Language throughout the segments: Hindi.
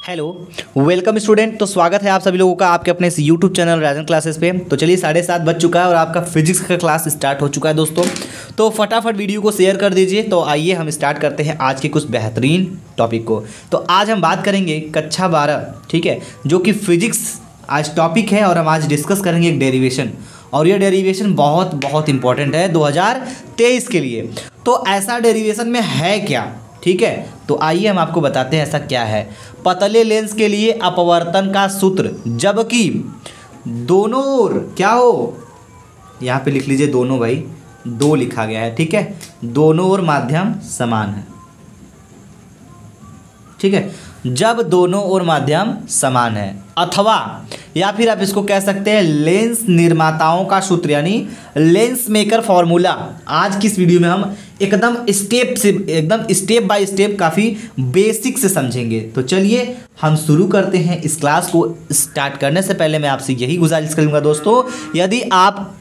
Hello welcome student. तो स्वागत है आप सभी लोगों का आपके अपने इस यूट्यूब चैनल राजन क्लासेस पे। तो चलिए 7:30 बज चुका है और आपका फिजिक्स का क्लास स्टार्ट हो चुका है दोस्तों। तो फटाफट वीडियो को शेयर कर दीजिए। तो आइए हम स्टार्ट करते हैं आज के कुछ बेहतरीन टॉपिक को। तो आज हम बात करेंगे कक्षा 12, ठीक है, जो कि फिजिक्स आज टॉपिक है और हम आज डिस्कस करेंगे एक डेरिवेशन। और ये डेरिवेशन बहुत बहुत इंपॉर्टेंट है 2023 के लिए। तो ऐसा डेरिवेशन में है क्या, ठीक है, तो आइए हम आपको बताते हैं ऐसा क्या है। पतले लेंस के लिए अपवर्तन का सूत्र, जबकि दोनों ओर क्या हो, यहाँ पे लिख लीजिए दोनों, भाई दो लिखा गया है, ठीक है, दोनों ओर माध्यम समान है, ठीक है, जब दोनों ओर माध्यम समान है, अथवा या फिर आप इसको कह सकते हैं लेंस निर्माताओं का सूत्र, यानी लेंस मेकर फॉर्मूला। आज की इस वीडियो में हम एकदम स्टेप बाय स्टेप काफ़ी बेसिक से समझेंगे। तो चलिए हम शुरू करते हैं इस क्लास को। स्टार्ट करने से पहले मैं आपसे यही गुजारिश करूंगा दोस्तों, यदि आप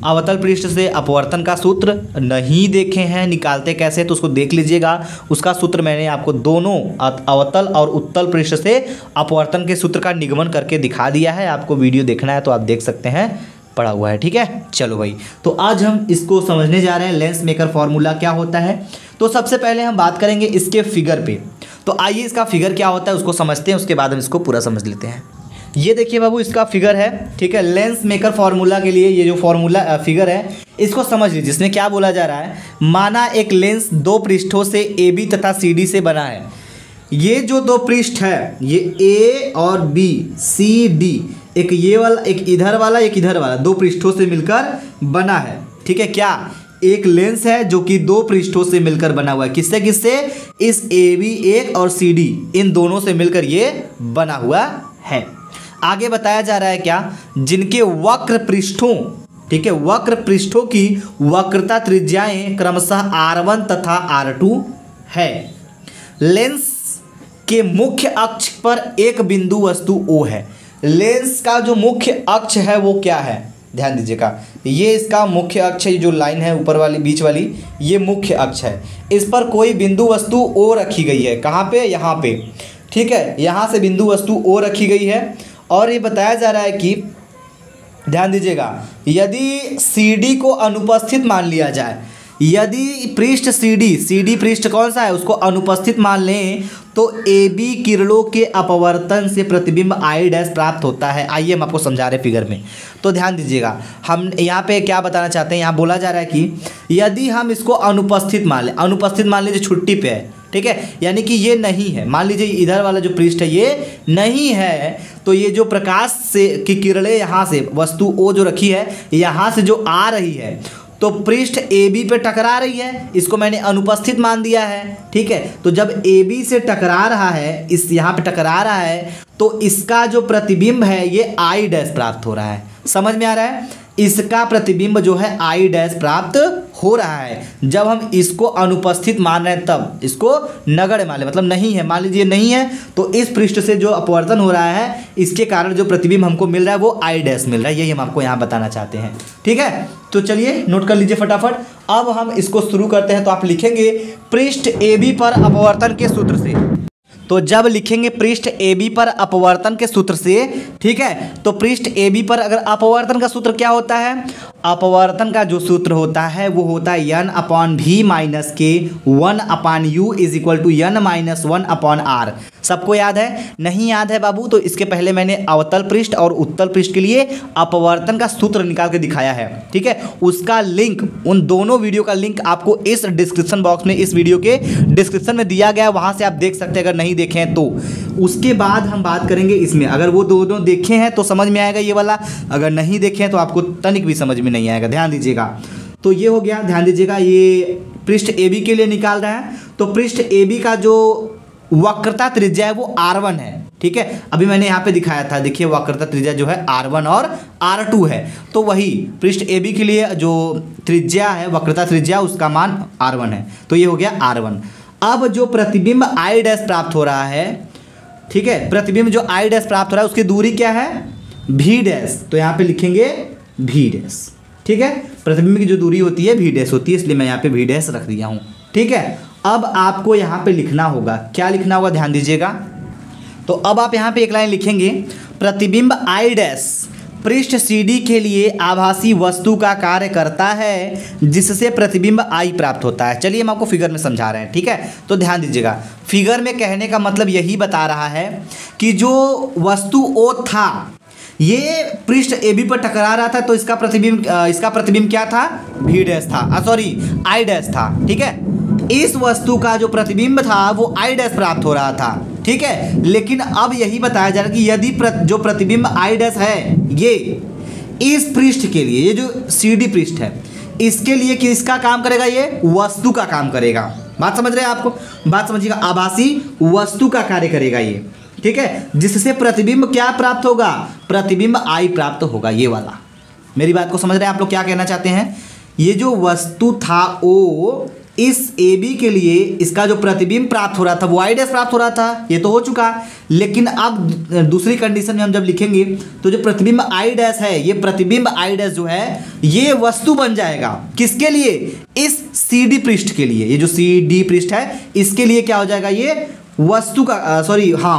अवतल पृष्ठ से अपवर्तन का सूत्र नहीं देखे हैं, निकालते कैसे, तो उसको देख लीजिएगा। उसका सूत्र मैंने आपको दोनों अवतल और उत्तल पृष्ठ से अपवर्तन के सूत्र का निगमन करके दिखा दिया है। आपको वीडियो देखना है तो आप देख सकते हैं, पड़ा हुआ है, ठीक है। चलो भाई, तो आज हम इसको समझने जा रहे हैं लेंस मेकर फॉर्मूला क्या होता है। तो सबसे पहले हम बात करेंगे इसके फिगर पे। तो आइए इसका फिगर क्या होता है उसको समझते हैं, उसके बाद हम इसको पूरा समझ लेते हैं। ये देखिए बाबू, इसका फिगर है, ठीक है, लेंस मेकर फॉर्मूला के लिए ये जो फॉर्मूला फिगर है इसको समझ लीजिए। जिसमें क्या बोला जा रहा है, माना एक लेंस दो पृष्ठों से ए बी तथा सी डी से बना है। ये जो दो पृष्ठ है, ये ए और बी, सी डी, एक ये वाला, एक इधर वाला, एक इधर वाला, दो पृष्ठों से मिलकर बना है, ठीक है। क्या एक लेंस है जो कि दो पृष्ठों से मिलकर बना हुआ है। किससे किससे? इस ए बी एक और सी डी, इन दोनों से मिलकर ये बना हुआ है। आगे बताया जा रहा है क्या, जिनके वक्र पृष्ठों, ठीक है, वक्र पृष्ठों की वक्रता त्रिज्याएं क्रमशः R1 तथा R2 है। लेंस के मुख्य अक्ष पर एक बिंदु वस्तु O है। लेंस का जो मुख्य अक्ष है वो क्या है, ध्यान दीजिएगा, ये इसका मुख्य अक्ष है। ये जो लाइन है ऊपर वाली, बीच वाली, ये मुख्य अक्ष है। इस पर कोई बिंदु वस्तु O रखी गई है। कहाँ पे? यहाँ पे, ठीक है, यहाँ से बिंदु वस्तु O रखी गई है। और ये बताया जा रहा है कि ध्यान दीजिएगा, यदि CD को अनुपस्थित मान लिया जाए, यदि पृष्ठ CD पृष्ठ कौन सा है उसको अनुपस्थित मान लें, तो AB किरणों के अपवर्तन से प्रतिबिंब I' प्राप्त होता है। आइए हम आपको समझा रहे फिगर में। तो ध्यान दीजिएगा, हम यहाँ पे क्या बताना चाहते हैं, यहाँ बोला जा रहा है कि यदि हम इसको अनुपस्थित मान लें, अनुपस्थित मान लीजिए छुट्टी पे है, ठीक है, यानी कि ये नहीं है, मान लीजिए इधर वाला जो पृष्ठ है ये नहीं है, तो ये जो प्रकाश से की किरणें यहाँ से वस्तु O जो रखी है यहाँ से जो आ रही है, तो पृष्ठ AB पे टकरा रही है, इसको मैंने अनुपस्थित मान दिया है, ठीक है। तो जब AB से टकरा रहा है, इस यहाँ पे टकरा रहा है, तो इसका जो प्रतिबिंब है ये I' प्राप्त हो रहा है। समझ में आ रहा है? इसका प्रतिबिंब जो है I' प्राप्त हो रहा है। जब हम इसको अनुपस्थित मान रहे हैं तब इसको नगण्य मान ले, मतलब नहीं है, मान लीजिए नहीं है, तो इस पृष्ठ से जो अपवर्तन हो रहा है इसके कारण जो प्रतिबिंब हमको मिल रहा है वो I' मिल रहा है। यही हम आपको यहाँ बताना चाहते हैं, ठीक है। तो चलिए नोट कर लीजिए फटाफट। अब हम इसको शुरू करते हैं। तो आप लिखेंगे पृष्ठ AB पर अपवर्तन के सूत्र से। तो जब लिखेंगे पृष्ठ AB पर अपवर्तन के सूत्र से, ठीक है, तो पृष्ठ AB पर अगर अपवर्तन का सूत्र क्या होता है, अपवर्तन का जो सूत्र होता है वो होता है n/v - k 1/u = n-1/r। सबको याद है? नहीं याद है बाबू, तो इसके पहले मैंने अवतल पृष्ठ और उत्तल पृष्ठ के लिए अपवर्तन का सूत्र निकाल के दिखाया है, ठीक है। उसका लिंक, उन दोनों वीडियो का लिंक आपको इस डिस्क्रिप्शन बॉक्स में, इस वीडियो के डिस्क्रिप्शन में दिया गया है, वहाँ से आप देख सकते हैं अगर नहीं देखे हैं तो। उसके बाद हम बात करेंगे इसमें, अगर वो दोनों देखे हैं तो समझ में आएगा ये वाला, अगर नहीं देखे हैं तो आपको तनिक भी समझ में नहीं आएगा। ध्यान दीजिएगा। तो ये हो गया, ध्यान दीजिएगा, ये पृष्ठ AB के लिए निकाल रहे हैं। तो पृष्ठ AB का जो वक्रता त्रिज्या है वो R1 है, ठीक है। अभी मैंने यहाँ पे दिखाया था, देखिए वक्रता त्रिज्या जो है R1 और R2 है। तो वही पृष्ठ AB के लिए जो त्रिज्या है, वक्रता त्रिज्या, उसका मान R1 है। तो ये हो गया R1। अब जो प्रतिबिंब I' प्राप्त हो रहा है, ठीक है, प्रतिबिंब जो I' प्राप्त हो रहा है उसकी दूरी क्या है, V'। तो यहाँ पे लिखेंगे V', ठीक है। प्रतिबिंब की जो दूरी होती है V' होती है, इसलिए मैं यहाँ पे V' रख दिया हूँ, ठीक है। अब आपको यहाँ पे लिखना होगा, क्या लिखना होगा ध्यान दीजिएगा। तो अब आप यहाँ पे एक लाइन लिखेंगे, प्रतिबिंब आई डैश पृष्ठ CD के लिए आभासी वस्तु का कार्य करता है जिससे प्रतिबिंब I प्राप्त होता है। चलिए हम आपको फिगर में समझा रहे हैं, ठीक है। तो ध्यान दीजिएगा, फिगर में कहने का मतलब यही बता रहा है कि जो वस्तु O था ये पृष्ठ AB पर टकरा रहा था, तो इसका प्रतिबिंब क्या था, V डैश था, सॉरी I डैश था, ठीक है। इस वस्तु का जो प्रतिबिंब था वो I डैश प्राप्त हो रहा था, ठीक है। लेकिन अब यही बताया जा रहा है कि यदि जो प्रतिबिंब I डैश है ये इस पृष्ठ के लिए, ये जो CD पृष्ठ है इसके लिए किसका काम करेगा, ये वस्तु का काम करेगा। बात समझ रहे हैं आपको, बात समझिएगा, आभासी वस्तु का कार्य करेगा ये, ठीक है, जिससे प्रतिबिंब क्या प्राप्त होगा, प्रतिबिंब I प्राप्त होगा, ये वाला। मेरी बात को समझ रहे हैं आप लोग, क्या कहना चाहते हैं। ये जो वस्तु था O, इस AB के लिए इसका जो प्रतिबिंब प्राप्त हो रहा था वो I डैश प्राप्त हो रहा था, ये तो हो चुका। लेकिन अब दूसरी कंडीशन में हम जब लिखेंगे तो जो प्रतिबिंब I डैश है, ये प्रतिबिंब I डैश जो है ये वस्तु बन जाएगा, किसके लिए, इस CD पृष्ठ के लिए। ये जो CD पृष्ठ है इसके लिए क्या हो जाएगा, ये वस्तु का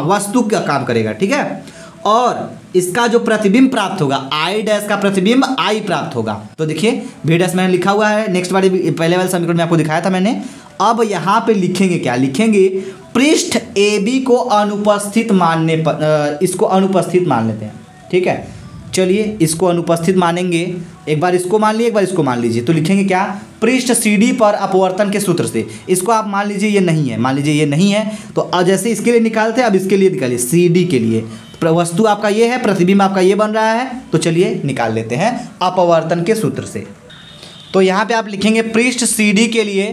वस्तु का काम करेगा, ठीक है। और इसका जो प्रतिबिंब प्राप्त होगा I डैश का प्रतिबिंब I प्राप्त होगा। तो देखिए V डैश मैंने लिखा हुआ है, नेक्स्ट वाले पहले वाले समीकरण में आपको दिखाया था मैंने। अब यहाँ पे लिखेंगे क्या, लिखेंगे पृष्ठ AB को अनुपस्थित मानने पर, इसको अनुपस्थित मान लेते हैं, ठीक है। चलिए इसको अनुपस्थित मानेंगे, एक बार इसको मान लीजिए, एक बार इसको मान लीजिए। तो लिखेंगे क्या, पृष्ठ CD पर अपवर्तन के सूत्र से, इसको आप मान लीजिए ये नहीं है, मान लीजिए ये नहीं है, तो अब जैसे इसके लिए निकालते हैं अब इसके लिए निकालिए, CD के लिए वस्तु आपका ये है, प्रतिबिंब आपका ये बन रहा है, तो चलिए निकाल लेते हैं अपवर्तन के सूत्र से। तो यहाँ पे आप लिखेंगे पृष्ठ CD के लिए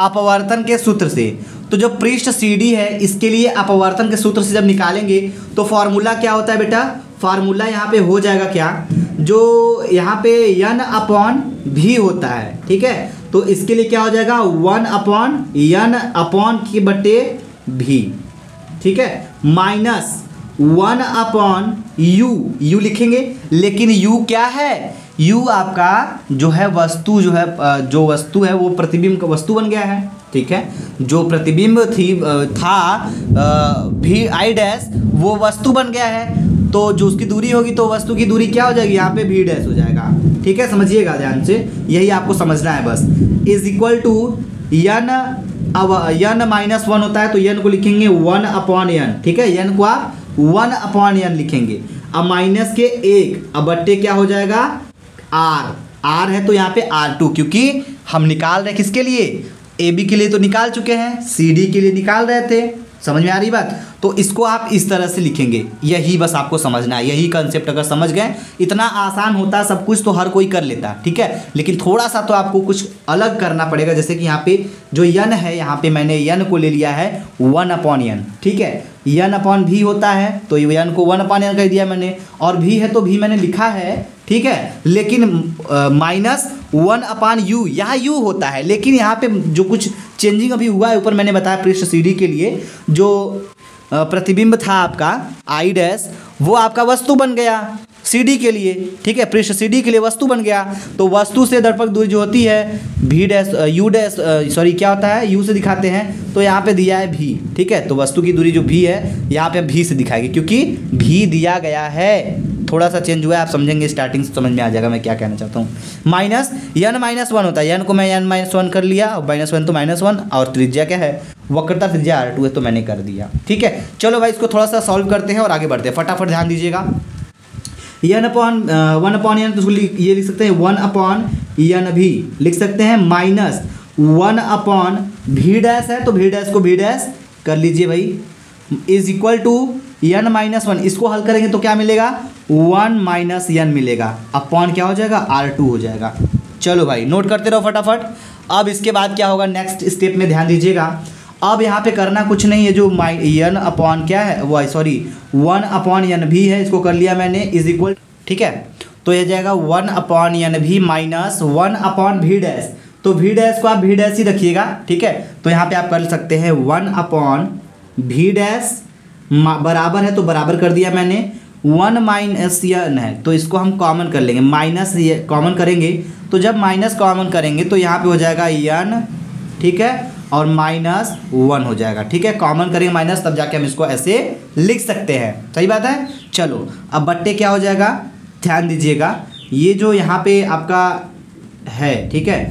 अपवर्तन के सूत्र से। तो जो पृष्ठ CD है इसके लिए अपवर्तन के सूत्र से जब निकालेंगे तो फॉर्मूला क्या होता है बेटा, फार्मूला यहाँ पे हो जाएगा क्या, जो यहाँ पे N/V होता है, ठीक है। तो इसके लिए क्या हो जाएगा, 1/N/V, ठीक है, माइनस 1/U, U लिखेंगे। लेकिन U क्या है, U आपका जो है वस्तु, जो वस्तु है वो प्रतिबिंब का वस्तु बन गया है, ठीक है। जो प्रतिबिंब था V I डैश वो वस्तु बन गया है, तो जो उसकी दूरी होगी तो वस्तु की दूरी क्या हो जाएगी, यहाँ पे V डैश हो जाएगा, ठीक है। समझिएगा ध्यान से, यही आपको समझना है बस। इज इक्वल टू N, अब N-1 होता है तो N को लिखेंगे 1/N, ठीक है। N को आप 1/N लिखेंगे, अब माइनस के 1, अब बट्टे क्या हो जाएगा, R है तो यहाँ पे R2, क्योंकि हम निकाल रहे किसके लिए, AB के लिए तो निकाल चुके हैं, CD के लिए निकाल रहे थे। समझ में आ रही बात। तो इसको आप इस तरह से लिखेंगे, यही बस आपको समझना है, यही कंसेप्ट अगर समझ गए, इतना आसान होता है सब कुछ तो हर कोई कर लेता है, ठीक है। लेकिन थोड़ा सा तो आपको कुछ अलग करना पड़ेगा, जैसे कि यहाँ पे जो n है, यहाँ पे मैंने n को ले लिया है 1/n, ठीक है। N/V होता है तो n को 1/n कर दिया मैंने, और V है तो V मैंने लिखा है, ठीक है। लेकिन माइनस 1/U, यहाँ U होता है, लेकिन यहाँ पे जो कुछ चेंजिंग अभी हुआ है ऊपर मैंने बताया, पृष्ठ CD के लिए जो प्रतिबिंब था आपका I डैश वो आपका वस्तु बन गया CD के लिए, ठीक है। पृष्ठ CD के लिए वस्तु बन गया, तो वस्तु से दर्पक दूरी जो होती है V dash U dash sorry क्या होता है, U से दिखाते हैं, तो यहाँ पे दिया है V, ठीक है। तो वस्तु की दूरी जो V है यहाँ पे V से दिखाएगी, क्योंकि V दिया गया है। थोड़ा सा चेंज हुआ है, आप समझेंगे, स्टार्टिंग से समझ में आ जाएगा मैं क्या कहना चाहता हूँ। माइनस N-1 होता है, N को मैं N-1 कर लिया, -1 तो -1, और त्रिज्या क्या है, वक्रता त्रिज्या R2 है तो मैंने कर दिया, ठीक है। चलो भाई इसको थोड़ा सा सॉल्व करते हैं और आगे बढ़ते हैं, फटाफट ध्यान दीजिएगा। N/1/N तो ये लिख सकते हैं 1/N/V लिख सकते हैं, माइनस 1/V डैश है तो V डैश को V डैश कर लीजिए भाई, इज इक्वल टू N-1, इसको हल करेंगे तो क्या मिलेगा, 1 - N मिलेगा, अपॉन क्या हो जाएगा, R2 हो जाएगा। चलो भाई नोट करते रहो फटाफट। अब इसके बाद क्या होगा नेक्स्ट स्टेप में, ध्यान दीजिएगा। अब यहाँ पे करना कुछ नहीं है, जो N/, क्या है वो, सॉरी 1/NV है, इसको कर लिया मैंने, इज इक्वल, ठीक है। तो ये जाएगा 1/NV माइनस 1/V डैश, तो V डैश को आप V डैश ही रखिएगा, ठीक है। तो यहाँ पे आप कर सकते हैं 1/V डैश बराबर है तो बराबर कर दिया मैंने, 1 - N है तो इसको हम कॉमन कर लेंगे, माइनस कॉमन करेंगे, तो जब माइनस कॉमन करेंगे तो यहाँ पे हो जाएगा N, ठीक है। और -1 हो जाएगा। ठीक है, कॉमन करेंगे माइनस, तब जाके हम इसको ऐसे लिख सकते हैं। सही बात है। चलो अब बट्टे क्या हो जाएगा, ध्यान दीजिएगा, ये जो यहाँ पे आपका है, ठीक है,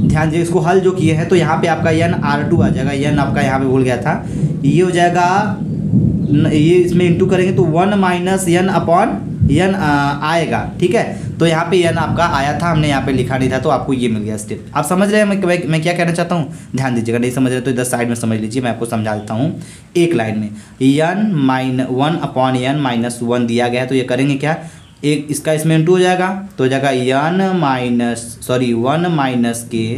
ध्यान दीजिए, इसको हल जो किए हैं तो यहाँ पे आपका NR2 आ जाएगा। n आपका यहाँ पे भूल गया था, ये हो जाएगा, ये इसमें इंटू करेंगे तो 1 - n अपॉन n आएगा। ठीक है, तो यहाँ पे n आपका आया था, हमने यहाँ पे लिखा नहीं था, तो आपको ये मिल गया स्टेप। आप समझ रहे हैं मैं क्या कहना चाहता हूँ? ध्यान दीजिएगा, नहीं समझ रहे तो इधर साइड में समझ लीजिए, मैं आपको समझा देता हूँ एक लाइन में। n - 1/n - 1 दिया गया है, तो ये करेंगे क्या, एक इसका इसमें इंटू हो जाएगा, तो हो जाएगा 1 माइनस के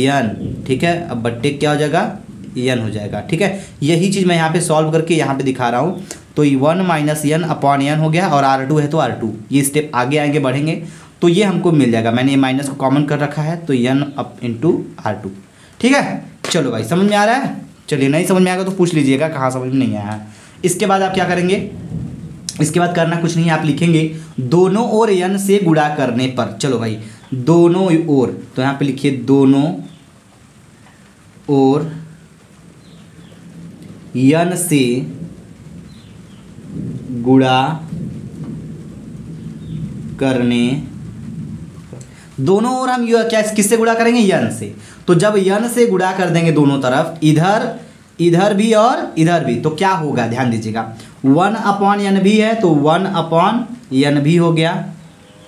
n। ठीक है, अब बट्टे क्या हो जाएगा, n हो जाएगा। ठीक है, यही चीज़ मैं यहाँ पे सॉल्व करके यहाँ पे दिखा रहा हूँ। तो 1 - n अपॉन n हो गया, और R2 है तो R2, ये स्टेप आगे आएंगे बढ़ेंगे तो ये हमको मिल जाएगा। मैंने ये माइनस को कॉमन कर रखा है, तो n अप इंटू R2। ठीक है, चलो भाई समझ में आ रहा है। चलिए, नहीं समझ में आएगा तो पूछ लीजिएगा कहाँ समझ में नहीं आया है। इसके बाद आप क्या करेंगे, इसके बाद करना कुछ नहीं है, आप लिखेंगे दोनों ओर n से गुणा करने पर। चलो भाई, दोनों ओर, तो यहाँ पे लिखिए दोनों ओर n से गुणा करने, दोनों ओर हम क्या किससे गुणा करेंगे, n से। तो जब n से गुणा कर देंगे दोनों तरफ, इधर भी और इधर भी, तो क्या होगा, ध्यान दीजिएगा, 1/n भी है तो 1/n भी हो गया।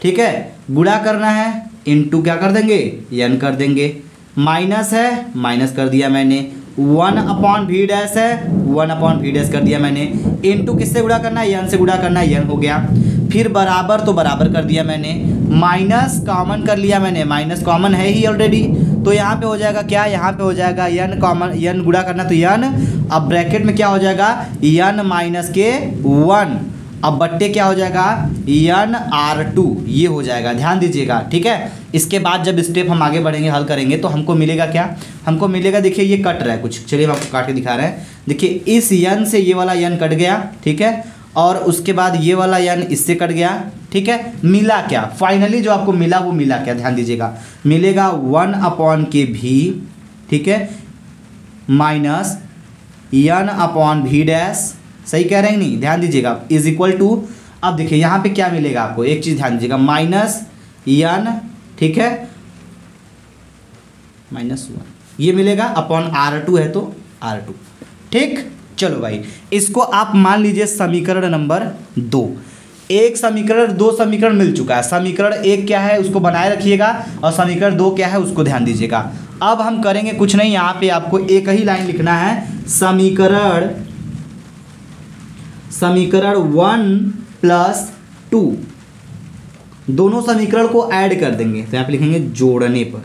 ठीक है, गुणा करना है, इंटू क्या कर देंगे, n कर देंगे, माइनस है, माइनस कर दिया मैंने, 1/v डैश है, 1/v डैश कर दिया मैंने, इंटू किससे गुणा करना है, n से गुणा करना है, n हो गया। फिर बराबर, तो बराबर कर दिया मैंने, माइनस कॉमन कर लिया मैंने, माइनस कॉमन है ही ऑलरेडी, तो यहाँ पे हो जाएगा क्या, यहाँ पे हो जाएगा n कॉमन, n गुणा करना तो n, अब ब्रैकेट में क्या हो जाएगा, n - के 1, अब बट्टे क्या हो जाएगा, NR2, ये हो जाएगा। ध्यान दीजिएगा। ठीक है, इसके बाद जब स्टेप हम आगे बढ़ेंगे, हल करेंगे, तो हमको मिलेगा क्या, हमको मिलेगा, देखिए ये कट रहा है कुछ, चलिए हम आपको काट के दिखा रहे हैं। देखिए इस n से ये वाला n कट गया, ठीक है, और उसके बाद ये वाला n इससे कट गया। ठीक है, मिला क्या, फाइनली जो आपको मिला वो मिला क्या, ध्यान दीजिएगा, मिलेगा 1/v, ठीक है, माइनस n/v डैश, सही कह रहे हैं नहीं, ध्यान दीजिएगा, इज इक्वल टू, अब देखिए यहाँ पे क्या मिलेगा आपको, एक चीज़ ध्यान दीजिएगा, -n, ठीक है, -1 ये मिलेगा, अपॉन R2 है तो R2। ठीक, चलो भाई, इसको आप मान लीजिए समीकरण नंबर 2। एक समीकरण, 2 समीकरण मिल चुका है। समीकरण 1 क्या है उसको बनाए रखिएगा, और समीकरण 2 क्या है उसको ध्यान दीजिएगा। अब हम करेंगे कुछ नहीं, यहाँ पे आपको एक ही लाइन लिखना है, समीकरण 1 + 2, दोनों समीकरण को ऐड कर देंगे, तो यहाँ पे लिखेंगे जोड़ने पर,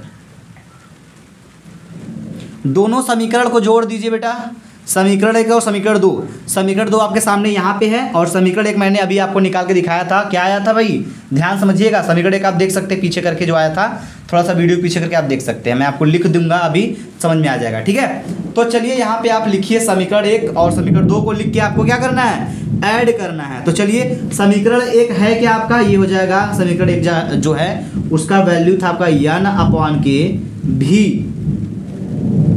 दोनों समीकरण को जोड़ दीजिए बेटा, समीकरण 1 और समीकरण 2। समीकरण 2 आपके सामने यहाँ पे है, और समीकरण 1 मैंने अभी आपको निकाल के दिखाया था, क्या आया था भाई, ध्यान समझिएगा। समीकरण 1 आप देख सकते हैं पीछे करके जो आया था, थोड़ा सा वीडियो पीछे करके आप देख सकते हैं, मैं आपको लिख दूंगा, अभी समझ में आ जाएगा। ठीक है, तो चलिए यहाँ पे आप लिखिए समीकरण 1 और समीकरण 2 को लिख के आपको क्या करना है, ऐड करना है। तो चलिए, समीकरण 1 है क्या आपका, ये हो जाएगा, समीकरण 1 जो है उसका वैल्यू था आपका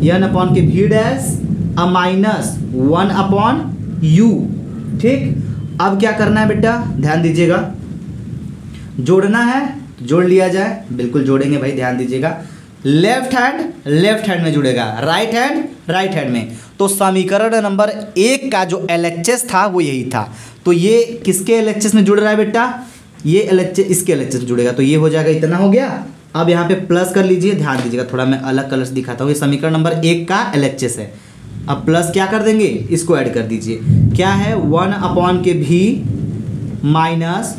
n/v डैश -1/u। ठीक, अब क्या करना है बेटा, ध्यान दीजिएगा, जोड़ना है तो जोड़ लिया जाए, बिल्कुल जोड़ेंगे भाई, ध्यान दीजिएगा, लेफ्ट हैंड में जुड़ेगा, राइट हैंड में। तो समीकरण नंबर 1 का जो LHS था वो यही था, तो ये किसके LHS में जुड़ रहा है बेटा, ये LHS इसके LHS में जुड़ेगा, तो ये हो जाएगा, इतना हो गया। अब यहाँ पे प्लस कर लीजिए, ध्यान दीजिएगा, थोड़ा मैं अलग कलर से दिखाता हूँ, ये समीकरण नंबर 1 का LHS है। अब प्लस क्या कर देंगे, इसको ऐड कर दीजिए, क्या है, 1/v माइनस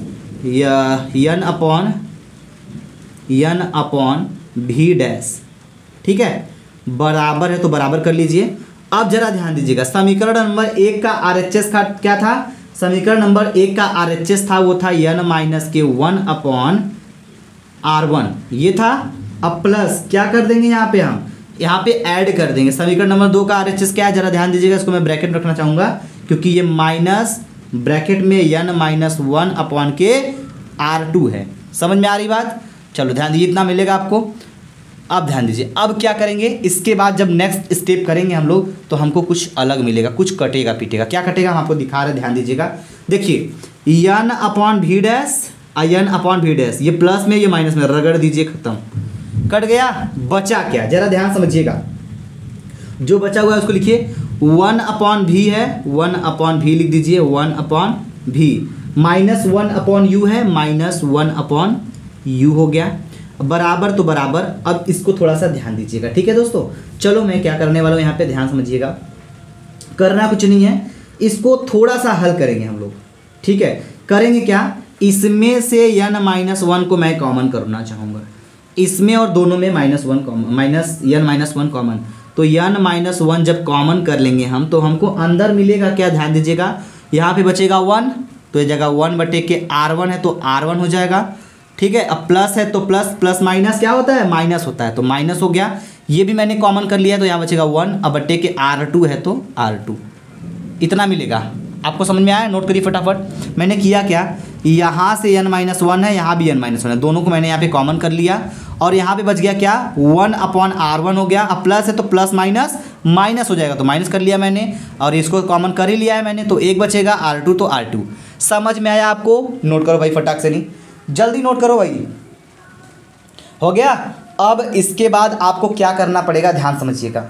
n/v डैश। ठीक है, बराबर है तो बराबर कर लीजिए। अब जरा ध्यान दीजिएगा, समीकरण नंबर 1 का RHS का क्या था, समीकरण नंबर 1 का RHS था वो था n - के 1/r1, ये था। अब प्लस क्या कर देंगे, यहाँ पे हम यहाँ पे ऐड कर देंगे। समीकरण नंबर 2 का RHS क्या है, जरा ध्यान दीजिएगा, इसको मैं ब्रैकेट में रखना चाहूँगा, क्योंकि ये माइनस ब्रैकेट में n - 1/r2 है। समझ में आ रही बात, चलो ध्यान दीजिए, इतना मिलेगा आपको। अब ध्यान दीजिए, अब क्या करेंगे, इसके बाद जब नेक्स्ट स्टेप करेंगे हम लोग तो हमको कुछ अलग मिलेगा, कुछ कटेगा पीटेगा। क्या कटेगा हम आपको दिखा रहे हैं, ध्यान दीजिएगा। देखिए N upon V dash, N upon V dash, ये प्लस में ये माइनस में, रगड़ दीजिए, खत्म, कट गया। बचा क्या, जरा ध्यान समझिएगा, जो बचा हुआ है उसको लिखिए 1 अपॉन भी है, 1 अपॉन भी लिख दीजिए, 1 अपॉन भी, माइनस 1 अपॉन यू है, माइनस 1 अपॉन यू हो गया, बराबर तो बराबर। अब इसको थोड़ा सा ध्यान दीजिएगा, ठीक है दोस्तों। चलो मैं क्या करने वाला हूँ यहाँ पे, ध्यान समझिएगा, करना कुछ नहीं है, इसको थोड़ा सा हल करेंगे हम लोग, ठीक है। करेंगे क्या, इसमें से n-1 को मैं कॉमन करना चाहूँगा, इसमें और दोनों में -1 कॉमन, माइनस n-1 कॉमन, तो n-1 जब कॉमन कर लेंगे हम तो हमको अंदर मिलेगा क्या, ध्यान दीजिएगा, यहाँ पे बचेगा 1, तो ये जगह 1 बटे के R1 है तो R1 हो जाएगा, ठीक है। अब प्लस है तो प्लस, प्लस माइनस क्या होता है, माइनस होता है, तो माइनस हो गया, ये भी मैंने कॉमन कर लिया तो यहाँ बचेगा 1, अब बटे के R2 है तो R2, इतना मिलेगा। आपको समझ में आया, नोट करिए फटाफट। मैंने किया क्या, यहाँ से n-1 है, यहाँ भी n-1 है, दोनों को मैंने यहाँ पे कॉमन कर लिया और यहाँ पे बच गया क्या, 1 अपॉन R1 हो गया। अब प्लस है तो प्लस माइनस माइनस हो जाएगा, तो माइनस कर लिया मैंने और इसको कॉमन कर ही लिया है मैंने, तो एक बचेगा R2 तो R2। समझ में आया आपको, नोट करो भाई फटाक से, नहीं जल्दी नोट करो भाई, हो गया। अब इसके बाद आपको क्या करना पड़ेगा, ध्यान समझिएगा।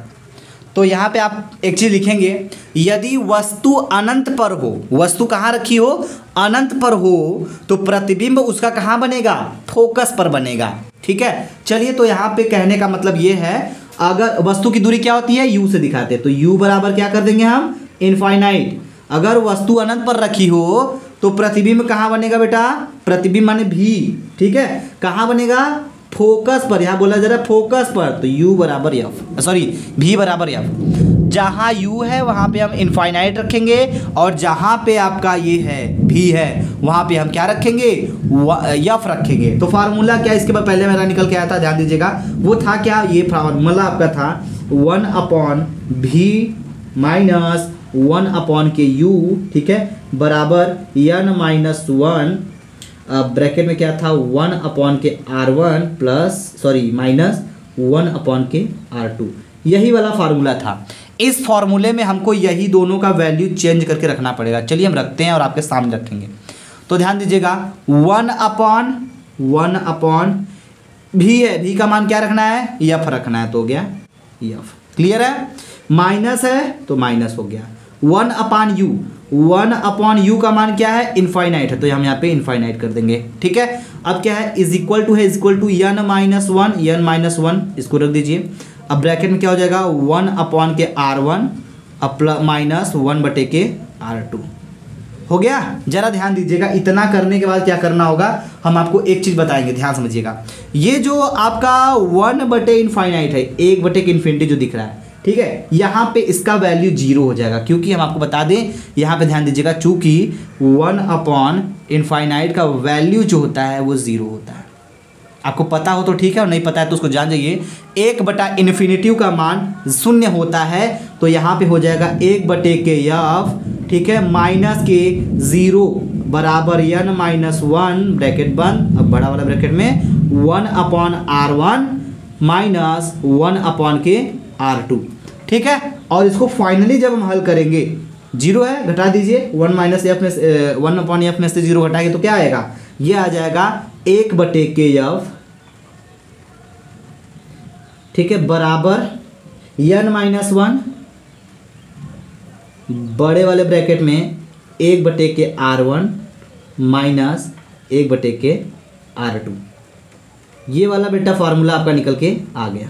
तो यहाँ पे आप एक चीज़ लिखेंगे, यदि वस्तु अनंत पर हो, वस्तु कहाँ रखी हो, अनंत पर हो, तो प्रतिबिंब उसका कहाँ बनेगा, फोकस पर बनेगा, ठीक है। चलिए, तो यहाँ पे कहने का मतलब ये है, अगर वस्तु की दूरी क्या होती है, u से दिखाते हैं, तो u बराबर क्या कर देंगे हम, इनफाइनाइट। अगर वस्तु अनंत पर रखी हो तो प्रतिबिंब कहाँ बनेगा बेटा, प्रतिबिंब माने भी, ठीक है, कहाँ बनेगा, फोकस पर, यहाँ बोला जा रहा है फोकस पर, तो u बराबर एफ, सॉरी v बराबर एफ। जहाँ u है वहाँ पे हम इनफाइनाइट रखेंगे और जहाँ पे आपका ये है v है वहाँ पे हम क्या रखेंगे, एफ रखेंगे। तो फार्मूला क्या, इसके बाद पहले मेरा निकल के आया था, ध्यान दीजिएगा, वो था क्या, ये फार्मूला आपका था 1 अपॉन भी माइनस 1 अपॉन के u, ठीक है, बराबर n-1, ब्रैकेट में क्या था, 1 अपॉन के R1 plus, sorry minus 1 upon के R2, यही वाला फार्मूला था। इस फार्मूले में हमको यही दोनों का वैल्यू चेंज करके रखना पड़ेगा। चलिए हम रखते हैं और आपके सामने रखेंगे। तो ध्यान दीजिएगा, 1 अपॉन भी है, भी का मान क्या रखना है, एफ रखना है, तो हो गया एफ, क्लियर है। माइनस है तो माइनस हो गया, 1 अपॉन यू, 1 अपॉन यू का मान क्या है, इनफाइनाइट है, तो हम यहाँ पे इनफाइनाइट कर देंगे, ठीक है। अब क्या है, इज इक्वल टू है, इज इक्वल टू n-1, इसको रख दीजिए। अब ब्रैकेट में क्या हो जाएगा, 1 अपॉन के R1 माइनस 1 बटे के R2, हो गया। जरा ध्यान दीजिएगा, इतना करने के बाद क्या करना होगा, हम आपको एक चीज़ बताएंगे, ध्यान समझिएगा। ये जो आपका 1 बटे इनफाइनाइट है, 1 बटे के इन्फिनिटी जो दिख रहा है, ठीक है, यहाँ पे इसका वैल्यू 0 हो जाएगा, क्योंकि हम आपको बता दें, यहाँ पे ध्यान दीजिएगा, चूंकि 1 अपॉन इनफाइनाइट का वैल्यू जो होता है वो 0 होता है। आपको पता हो तो ठीक है, और नहीं पता है तो उसको जान जाइए। 1 बटा इन्फिनिटी का मान 0 होता है, तो यहाँ पे हो जाएगा 1 बटे के एफ, ठीक है, माइनस के 0 बराबर n-1 ब्रैकेट बंद, अब बड़ा वाला ब्रैकेट में 1 अपॉन R1 माइनस 1 अपॉन के R2, ठीक है। और इसको फाइनली जब हम हल करेंगे, 0 है, घटा दीजिए, 1 माइनस एफ में 1 अपॉन एफ में से 0 घटाएंगे तो क्या आएगा, ये आ जाएगा 1 बटे के एफ, ठीक है, बराबर n-1 बड़े वाले ब्रैकेट में 1 बटे के R1 माइनस 1 बटे के R2। ये वाला बेटा फार्मूला आपका निकल के आ गया,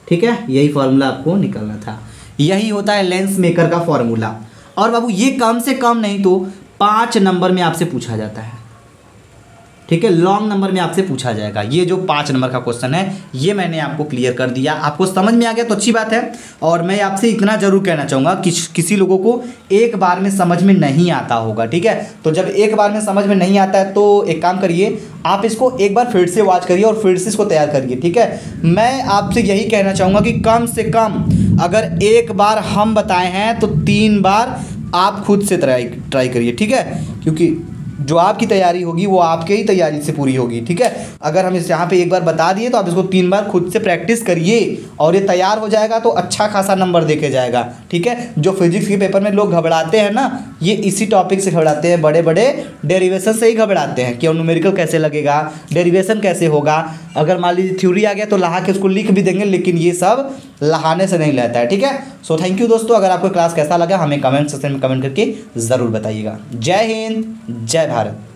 ठीक है, यही फार्मूला आपको निकालना था। यही होता है लेंस मेकर का फार्मूला। और बाबू ये कम से कम नहीं तो 5 नंबर में आपसे पूछा जाता है, ठीक है, लॉन्ग नंबर में आपसे पूछा जाएगा। ये जो 5 नंबर का क्वेश्चन है ये मैंने आपको क्लियर कर दिया, आपको समझ में आ गया तो अच्छी बात है। और मैं आपसे इतना ज़रूर कहना चाहूँगा कि किसी लोगों को एक बार में समझ में नहीं आता होगा, ठीक है, तो जब एक बार में समझ में नहीं आता है तो एक काम करिए, आप इसको एक बार फिर से वॉच करिए और फिर से इसको तैयार करिए, ठीक है। मैं आपसे यही कहना चाहूँगा कि कम से कम अगर एक बार हम बताए हैं तो 3 बार आप खुद से ट्राई करिए, ठीक है, क्योंकि जो आपकी तैयारी होगी वो आपके ही तैयारी से पूरी होगी। ठीक है, अगर हम इस यहाँ पे एक बार बता दिए तो आप इसको 3 बार खुद से प्रैक्टिस करिए और ये तैयार हो जाएगा तो अच्छा खासा नंबर देके जाएगा। ठीक है, जो फिजिक्स के पेपर में लोग घबराते हैं ना, ये इसी टॉपिक से घबराते हैं, बड़े बड़े डेरिवेशन से ही घबराते हैं कि न्यूमेरिकल कैसे लगेगा, डेरिवेशन कैसे होगा। अगर मान लीजिए थ्योरी आ गया तो लहा के उसको लिख भी देंगे, लेकिन ये सब लहाने से नहीं रहता है। ठीक है, सो थैंक यू दोस्तों। अगर आपको क्लास कैसा लगा हमें कमेंट सेक्शन में कमेंट करके ज़रूर बताइएगा। जय हिंद, जय भारत।